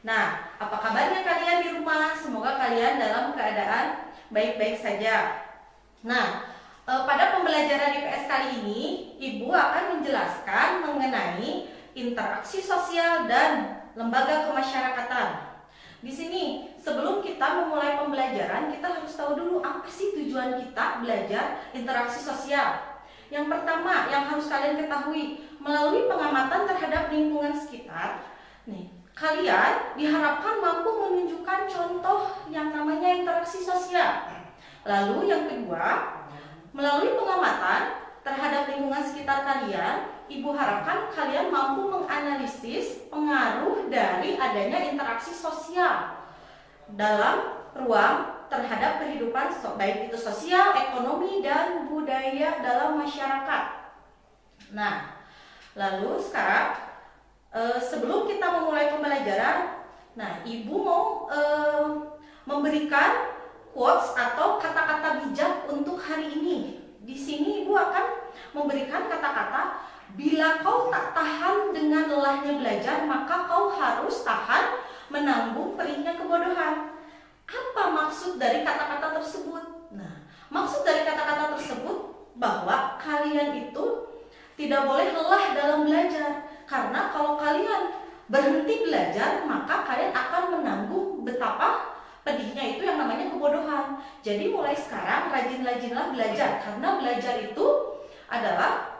Nah, apa kabarnya kalian di rumah? Semoga kalian dalam keadaan baik-baik saja. Nah, pada pembelajaran IPS kali ini, Ibu akan menjelaskan mengenai interaksi sosial dan lembaga kemasyarakatan. Di sini, sebelum kita memulai pembelajaran, kita harus tahu dulu apa sih tujuan kita belajar interaksi sosial. Yang pertama, yang harus kalian ketahui, melalui pengamatan terhadap lingkungan sekitar, kalian diharapkan mampu menunjukkan contoh yang namanya interaksi sosial. Lalu yang kedua, melalui pengamatan terhadap lingkungan sekitar kalian, Ibu harapkan kalian mampu menganalisis pengaruh dari adanya interaksi sosial dalam ruang terhadap kehidupan baik itu sosial, ekonomi, dan budaya dalam masyarakat. Nah, lalu sekarang sebelum kita memulai pembelajaran, Ibu mau memberikan quotes atau kata-kata bijak untuk hari ini. Di sini Ibu akan memberikan kata-kata, bila kau tak tahan dengan lelahnya belajar, maka kau harus tahan menanggung perihnya kebodohan. Apa maksud dari kata-kata tersebut? Maksud dari kata-kata tersebut bahwa kalian itu tidak boleh lelah dalam belajar. Karena kalau kalian berhenti belajar, maka kalian akan menanggung betapa pedihnya itu yang namanya kebodohan. Jadi mulai sekarang rajin-rajinlah belajar, karena belajar itu adalah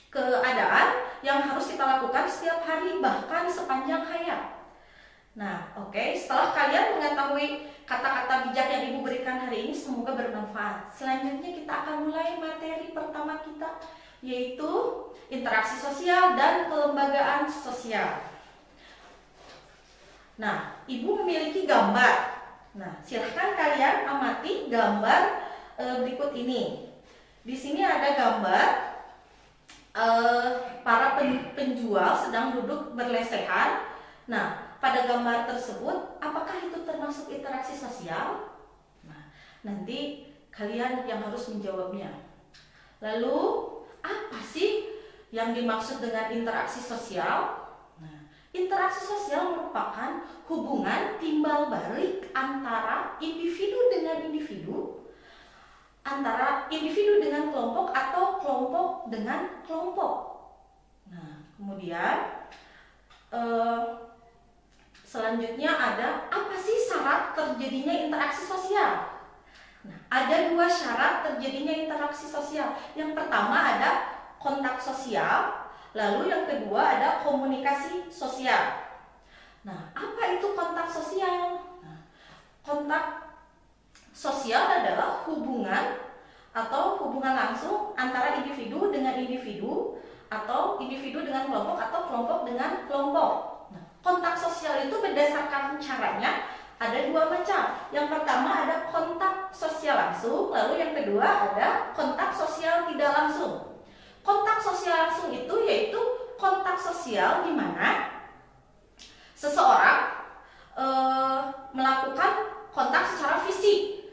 keadaan yang harus kita lakukan setiap hari, bahkan sepanjang hayat. Setelah kalian mengetahui kata-kata bijak yang Ibu berikan hari ini, semoga bermanfaat. Selanjutnya kita akan mulai materi pertama kita, yaitu interaksi sosial dan kelembagaan sosial. Ibu memiliki gambar. Silahkan kalian amati gambar berikut ini. Di sini ada gambar para penjual sedang duduk berlesehan. Pada gambar tersebut, apakah itu termasuk interaksi sosial? Nanti kalian yang harus menjawabnya. Lalu, apa sih yang dimaksud dengan interaksi sosial? Interaksi sosial merupakan hubungan timbal balik antara individu dengan individu, antara individu dengan kelompok atau kelompok dengan kelompok. Kemudian selanjutnya ada apa sih syarat terjadinya interaksi sosial? Ada dua syarat terjadinya interaksi sosial. Yang pertama ada kontak sosial, lalu yang kedua ada komunikasi sosial. Apa itu kontak sosial? Kontak sosial adalah hubungan atau hubungan langsung antara individu dengan individu, atau individu dengan kelompok, atau kelompok dengan kelompok. Kontak sosial itu berdasarkan caranya ada dua macam. Yang pertama ada kontak sosial langsung, lalu yang kedua ada kontak sosial tidak langsung. Kontak sosial langsung itu yaitu kontak sosial di mana seseorang melakukan kontak secara fisik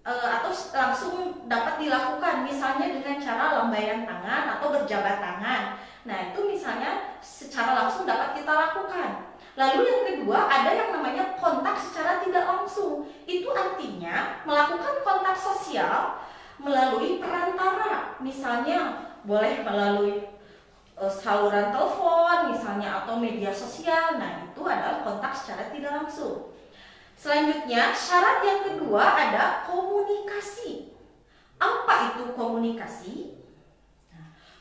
atau langsung dapat dilakukan, misalnya dengan cara lambaian tangan atau berjabat tangan. Itu misalnya secara langsung dapat kita lakukan. Lalu yang kedua ada yang namanya kontak secara tidak langsung. Itu artinya melakukan kontak sosial melalui perantara, misalnya boleh melalui saluran telepon misalnya atau media sosial. Itu adalah kontak secara tidak langsung. Selanjutnya syarat yang kedua ada komunikasi. Apa itu komunikasi?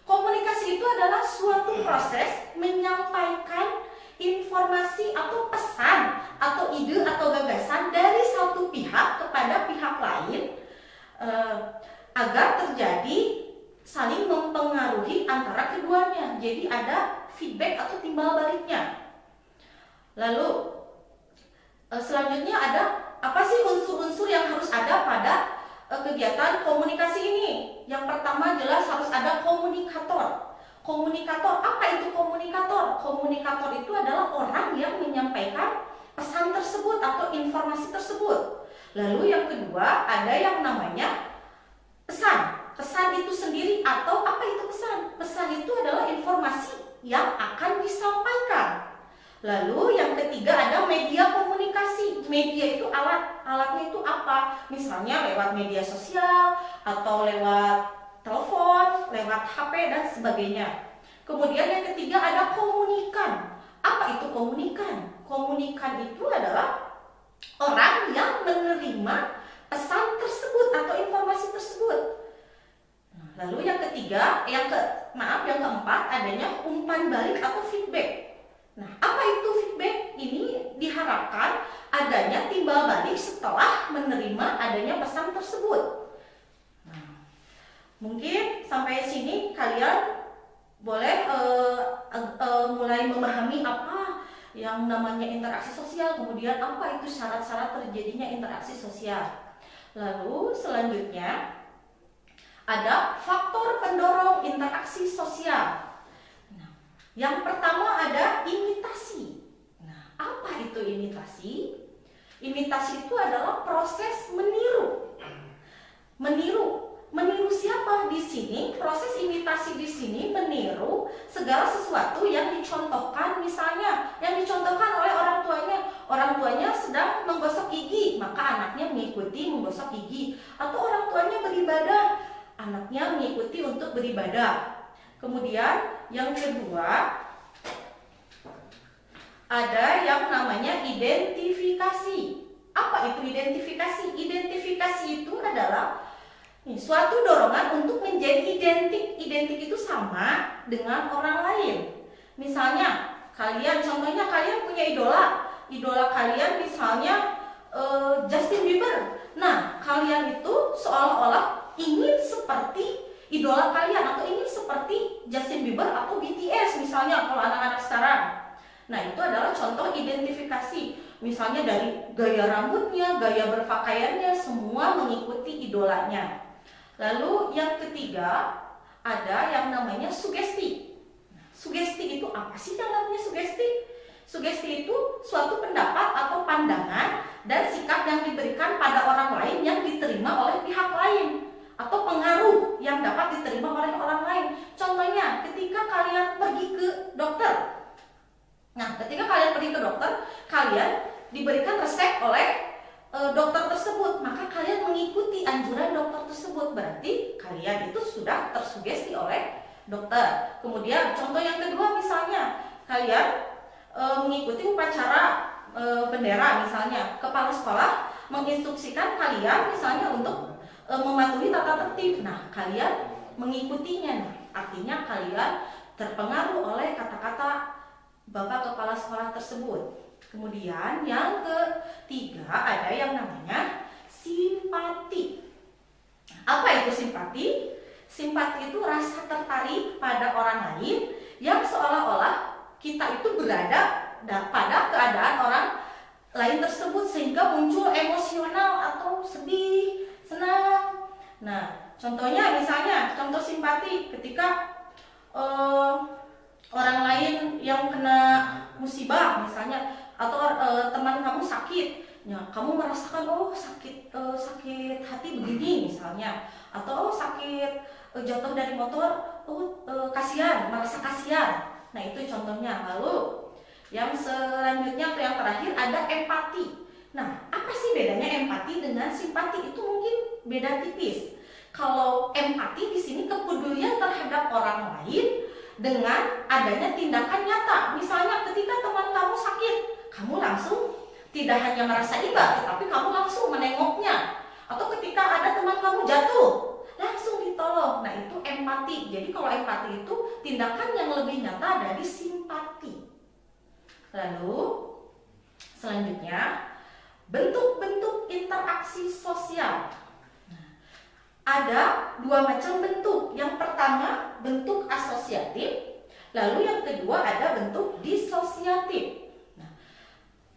Komunikasi itu adalah suatu proses menyampaikan informasi atau pesan atau ide atau gagasan dari satu pihak kepada pihak lain agar terjadi saling mempengaruhi antara keduanya. Jadi ada feedback atau timbal baliknya. Lalu selanjutnya ada apa sih unsur-unsur yang harus ada pada kegiatan komunikasi ini? Yang pertama jelas harus ada komunikator. Komunikator, apa itu komunikator? Komunikator itu adalah orang yang menyampaikan pesan tersebut atau informasi tersebut. Lalu yang kedua ada yang namanya pesan. Pesan itu sendiri atau apa itu pesan? Pesan itu adalah informasi yang akan disampaikan. Lalu yang ketiga ada media komunikasi. Media itu alat. Alatnya itu apa? Misalnya lewat media sosial atau lewat telepon, lewat HP dan sebagainya. Kemudian yang ketiga ada komunikan. Apa itu komunikan? Komunikan itu adalah orang yang menerima pesan tersebut atau informasi tersebut. Lalu yang ketiga, yang keempat adanya umpan balik atau feedback. Nah, apa itu feedback? Ini diharapkan adanya timbal balik setelah menerima adanya pesan tersebut. Nah, mungkin sampai sini kalian boleh mulai memahami apa yang namanya interaksi sosial, kemudian apa itu syarat-syarat terjadinya interaksi sosial. Lalu selanjutnya ada faktor pendorong interaksi sosial. Nah, yang pertama ada imitasi. Nah, apa itu imitasi? Imitasi itu adalah proses meniru. Meniru siapa di sini? Proses imitasi di sini meniru segala sesuatu yang dicontohkan, misalnya yang dicontohkan oleh orang tuanya. Orang tuanya sedang menggosok gigi, maka anaknya mengikuti menggosok gigi. Atau orang tuanya beribadah, anaknya mengikuti untuk beribadah. Kemudian yang kedua ada yang namanya identifikasi. Apa itu identifikasi? Identifikasi itu adalah suatu dorongan untuk menjadi identik. Identik itu sama dengan orang lain. Misalnya contohnya kalian punya idola. Idola kalian misalnya Justin Bieber. Nah, kalian itu seolah-olah ingin seperti idola kalian atau ingin seperti Justin Bieber atau BTS misalnya kalau anak-anak sekarang. Nah, itu adalah contoh identifikasi. Misalnya dari gaya rambutnya, gaya berpakaiannya, semua mengikuti idolanya. Lalu yang ketiga ada yang namanya sugesti. Sugesti itu apa sih yang namanya sugesti? Sugesti itu suatu pendapat atau pandangan dan sikap yang diberikan pada orang lain yang diterima oleh pihak lain, atau pengaruh yang dapat diterima oleh orang lain. Contohnya ketika kalian pergi ke dokter. Nah, ketika kalian pergi ke dokter, kalian diberikan resep oleh dokter tersebut, maka kalian mengikuti anjuran dokter tersebut, berarti kalian itu sudah tersugesti oleh dokter. Kemudian contoh yang kedua misalnya kalian mengikuti upacara bendera, misalnya kepala sekolah menginstruksikan kalian misalnya untuk mematuhi tata tertib. Nah, kalian mengikutinya. Nah, artinya kalian terpengaruh oleh kata-kata bapak kepala sekolah tersebut. Kemudian yang ketiga ada yang namanya simpati. Apa itu simpati? Simpati itu rasa tertarik pada orang lain yang seolah-olah kita itu berada pada keadaan orang lain tersebut sehingga muncul emosional atau sedih, senang. Nah, contohnya misalnya contoh simpati ketika orang lain yang kena musibah misalnya, atau teman kamu sakit, ya, kamu merasakan sakit hati begini misalnya, atau sakit jatuh dari motor, kasihan, merasa kasihan. Nah, itu contohnya. Lalu yang selanjutnya atau yang terakhir ada empati. Nah, apa sih bedanya empati dengan simpati? Itu mungkin beda tipis. Kalau empati di sini kepedulian terhadap orang lain dengan adanya tindakan nyata. Misalnya ketika teman kamu sakit, kamu langsung tidak hanya merasa iba, tetapi kamu langsung menengoknya. Atau ketika ada teman kamu jatuh, langsung ditolong. Nah, itu empati. Jadi kalau empati itu tindakan yang lebih nyata dari simpati. Lalu selanjutnya bentuk-bentuk interaksi sosial. Ada dua macam bentuk. Yang pertama bentuk asosiatif, lalu yang kedua ada bentuk disosiatif. Nah,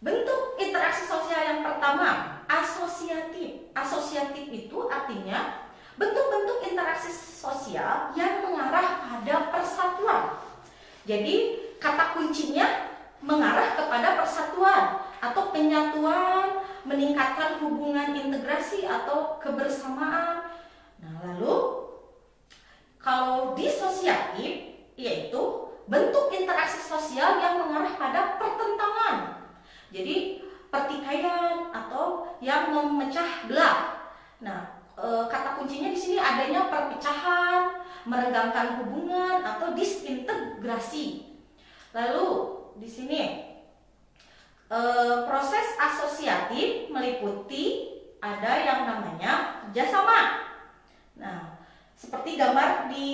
bentuk interaksi sosial yang pertama asosiatif. Asosiatif itu artinya bentuk-bentuk interaksi sosial yang mengarah pada persatuan. Jadi kata kuncinya mengarah kepada persatuan atau penyatuan, meningkatkan hubungan integrasi atau kebersamaan. Nah, lalu kalau disosiatif yaitu bentuk interaksi sosial yang mengarah pada pertentangan. Jadi pertikaian atau yang memecah belah. Nah, kata kuncinya di sini adanya perpecahan, merenggangkan hubungan atau disintegrasi. Lalu di sini proses asosiatif meliputi ada yang namanya kerjasama. Nah, seperti gambar di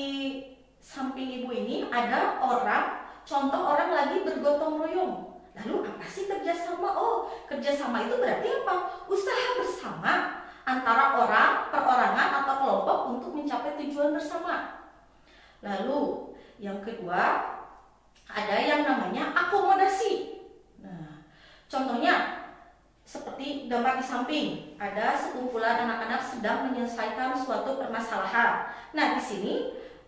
samping ibu ini ada orang, contoh orang lagi bergotong royong. Lalu apa sih kerjasama? Oh, kerjasama itu berarti apa? Usaha bersama antara orang, perorangan atau kelompok untuk mencapai tujuan bersama. Lalu yang kedua ada yang namanya akomodasi. Nah, contohnya seperti gambar di samping, ada sekumpulan anak-anak sedang menyelesaikan suatu permasalahan. Nah, di sini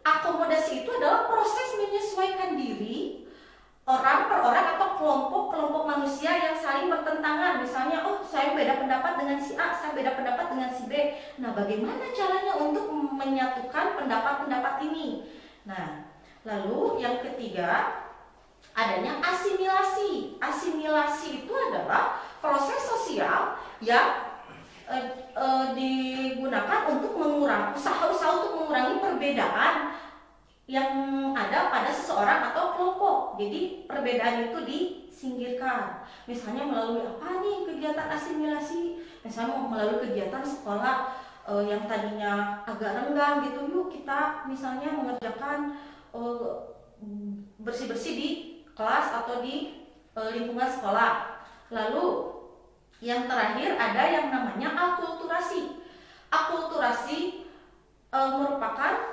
akomodasi itu adalah proses menyesuaikan diri orang per orang atau kelompok manusia yang saling bertentangan. Misalnya, oh saya beda pendapat dengan si A, saya beda pendapat dengan si B. Nah, bagaimana caranya untuk menyatukan pendapat-pendapat ini? Nah, lalu yang ketiga adanya asimilasi. Asimilasi itu adalah proses sosial yang digunakan untuk mengurangi usaha-usaha untuk mengurangi perbedaan yang ada pada seseorang atau kelompok. Jadi perbedaan itu disingkirkan. Misalnya melalui apa nih kegiatan asimilasi? Misalnya melalui kegiatan sekolah yang tadinya agak renggang gitu, yuk kita misalnya mengerjakan bersih-bersih di kelas atau di lingkungan sekolah. Lalu yang terakhir ada yang namanya akulturasi. Akulturasi merupakan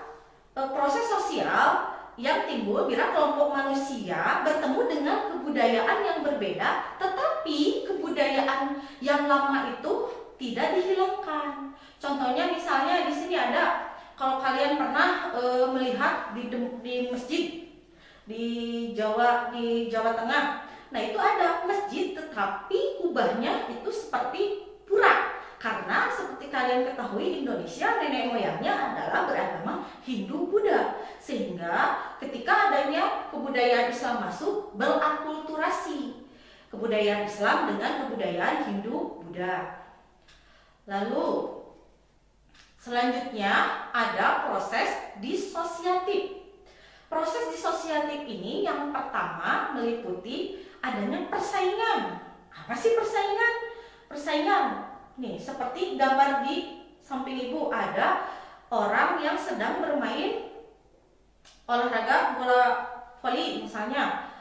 proses sosial yang timbul bila kelompok manusia bertemu dengan kebudayaan yang berbeda, tetapi kebudayaan yang lama itu tidak dihilangkan. Contohnya misalnya di sini ada, kalau kalian pernah melihat di masjid di Jawa Tengah, nah itu ada masjid tetapi kubahnya itu seperti pura. Karena seperti kalian ketahui, Indonesia nenek moyangnya adalah beragama Hindu-Buddha. Sehingga ketika adanya kebudayaan Islam masuk, berakulturasi kebudayaan Islam dengan kebudayaan Hindu-Buddha. Lalu selanjutnya ada proses disosiatif. Proses disosiatif ini yang pertama meliputi adanya persaingan. Apa sih persaingan? Persaingan nih, seperti gambar di samping ibu ada orang yang sedang bermain olahraga bola voli misalnya.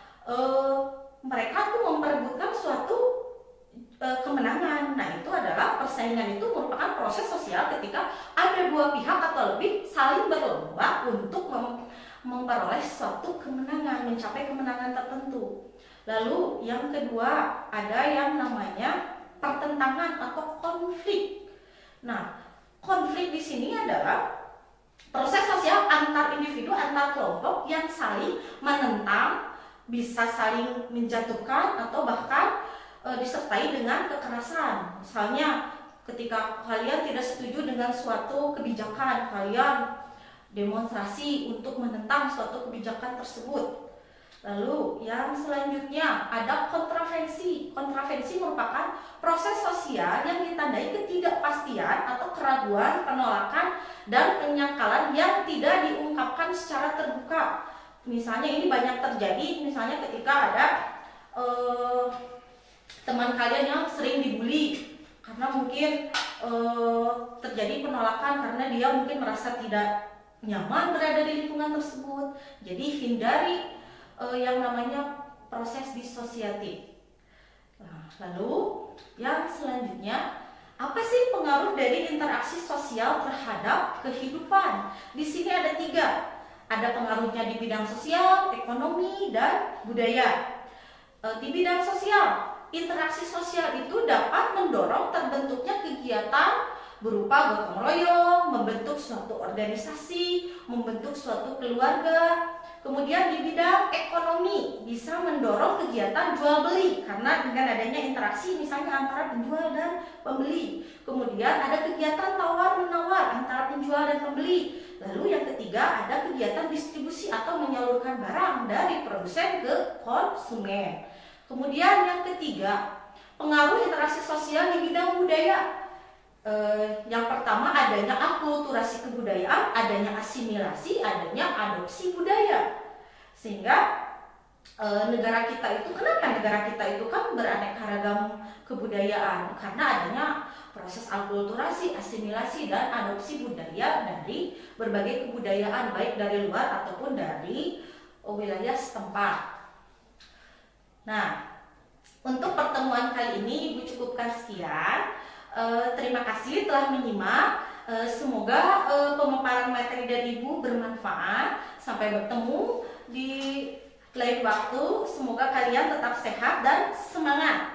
Mereka tuh memperebutkan suatu kemenangan. Nah, itu adalah persaingan. Itu merupakan proses sosial ketika ada dua pihak atau lebih saling berlomba untuk memperoleh suatu kemenangan, mencapai kemenangan tertentu. Lalu yang kedua ada yang namanya pertentangan atau konflik. Nah, konflik di sini adalah proses sosial antar individu, antar kelompok yang saling menentang, bisa saling menjatuhkan atau bahkan disertai dengan kekerasan. Misalnya, ketika kalian tidak setuju dengan suatu kebijakan, kalian demonstrasi untuk menentang suatu kebijakan tersebut. Lalu yang selanjutnya ada kontravensi. Kontravensi merupakan proses sosial yang ditandai ketidakpastian atau keraguan, penolakan, dan penyangkalan yang tidak diungkapkan secara terbuka. Misalnya ini banyak terjadi, misalnya ketika ada teman kalian yang sering dibully karena mungkin terjadi penolakan karena dia mungkin merasa tidak nyaman berada di lingkungan tersebut. Jadi hindari yang namanya proses disosiatif. Nah, lalu yang selanjutnya, apa sih pengaruh dari interaksi sosial terhadap kehidupan? Di sini ada 3. Ada pengaruhnya di bidang sosial, ekonomi, dan budaya. Di bidang sosial, interaksi sosial itu dapat mendorong terbentuknya kegiatan berupa gotong royong, membentuk suatu organisasi, membentuk suatu keluarga. Kemudian di bidang ekonomi bisa mendorong kegiatan jual beli karena dengan adanya interaksi misalnya antara penjual dan pembeli. Kemudian ada kegiatan tawar menawar antara penjual dan pembeli. Lalu yang ketiga ada kegiatan distribusi atau menyalurkan barang dari produsen ke konsumen. Kemudian yang ketiga, pengaruh interaksi sosial di bidang budaya. Yang pertama adanya akulturasi kebudayaan, adanya asimilasi, adanya adopsi budaya. Sehingga negara kita itu, kenapa negara kita itu kan beraneka ragam kebudayaan? Karena adanya proses akulturasi, asimilasi, dan adopsi budaya dari berbagai kebudayaan, baik dari luar ataupun dari wilayah setempat. Nah, untuk pertemuan kali ini Ibu cukupkan sekian. Terima kasih telah menyimak. Semoga pemaparan materi dari Ibu bermanfaat. Sampai bertemu di lain waktu. Semoga kalian tetap sehat dan semangat.